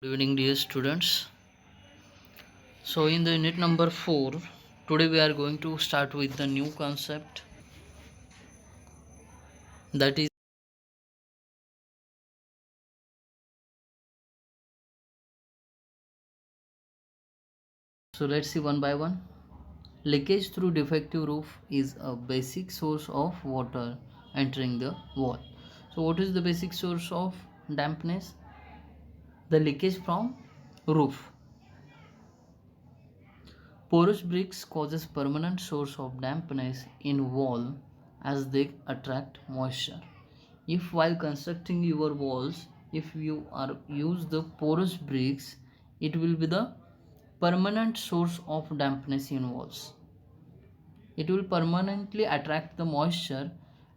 Good evening, dear students. So, in the unit number 4, today we are going to start with the new concept, that is. So, let's see one by one. Leakage through defective roof is a basic source of water entering the wall. So, what is the basic source of dampness? The leakage from roof. Porous bricks causes permanent source of dampness in wall as they attract moisture. If while constructing your walls, if you are use the porous bricks, it will be the permanent source of dampness in walls. It will permanently attract the moisture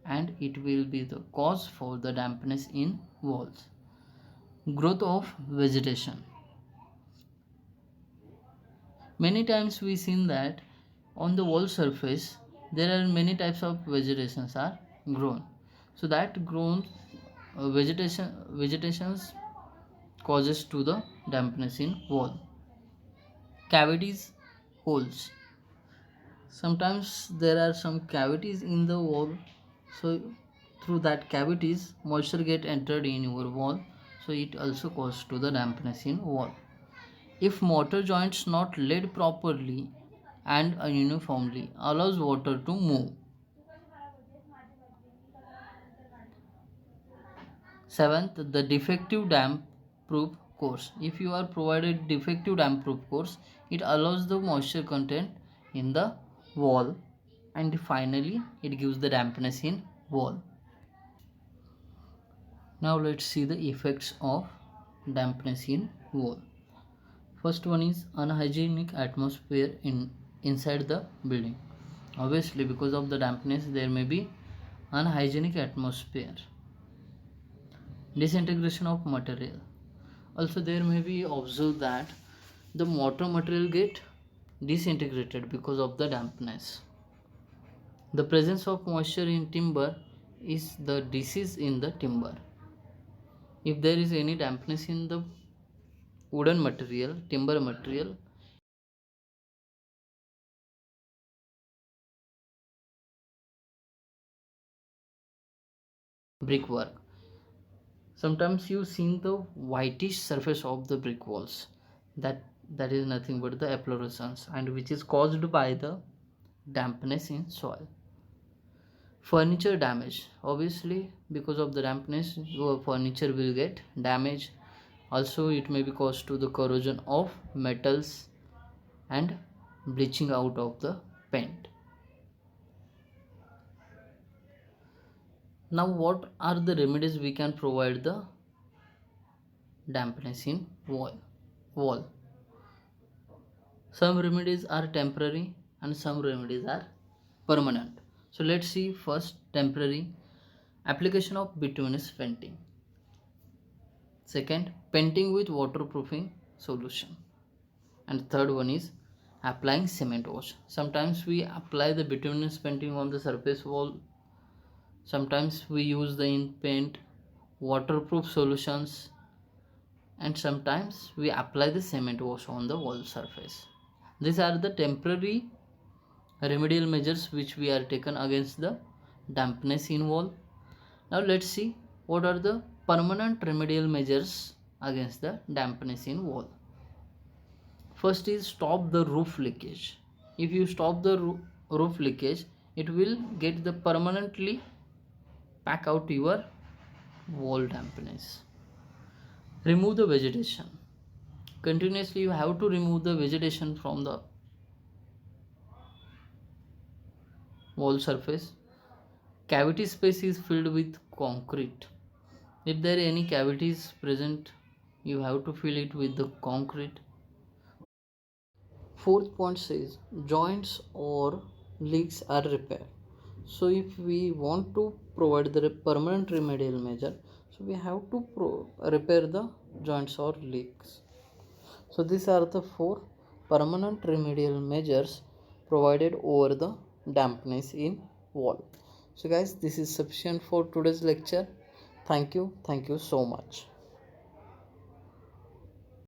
and it will be the cause for the dampness in walls. Growth of vegetation. Many times we seen that on the wall surface there are many types of vegetations are grown. So that grown vegetations causes to the dampness in wall. Cavities, holes. Sometimes there are some cavities in the wall, so through that cavities moisture get entered in your wall, so it also causes to the dampness in wall. If mortar joints not laid properly and uniformly allows water to move. Seventh, the defective damp proof course. If you are provided defective damp proof course, it allows the moisture content in the wall, and finally it gives the dampness in wall. Now let's see the effects of dampness in wall. First one is unhygienic atmosphere inside the building. Obviously, because of the dampness, there may be unhygienic atmosphere. Disintegration of material. Also, there may be observed that the mortar material get disintegrated because of the dampness. The presence of moisture in timber is the disease in the timber. If there is any dampness in the wooden material, timber material, brickwork. Sometimes you see the whitish surface of the brick walls. That is nothing but the efflorescence, and which is caused by the dampness in soil. Furniture damage. Obviously, because of the dampness, your furniture will get damaged. Also, it may be caused to the corrosion of metals and bleaching out of the paint. Now, what are the remedies we can provide the dampness in wall? Some remedies are temporary and some remedies are permanent. So let's see first temporary. Application of bituminous painting. Second, painting with waterproofing solution. And third one is applying cement wash. Sometimes we apply the bituminous painting on the surface wall. Sometimes we use the in paint waterproof solutions, and sometimes we apply the cement wash on the wall surface. These are the temporary remedial measures which we are taken against the dampness in wall. Now let's see what are the permanent remedial measures against the dampness in wall. First is stop the roof leakage. If you stop the roof leakage, it will get the permanently pack out your wall dampness. Remove the vegetation. Continuously you have to remove the vegetation from the wall surface. Cavity space is filled with concrete. If there are any cavities present, you have to fill it with the concrete. Fourth point says joints or leaks are repaired. So if we want to provide the permanent remedial measure, so we have to repair the joints or leaks. So these are the four permanent remedial measures provided over the dampness in wall. So guys, this is sufficient for today's lecture. Thank you so much.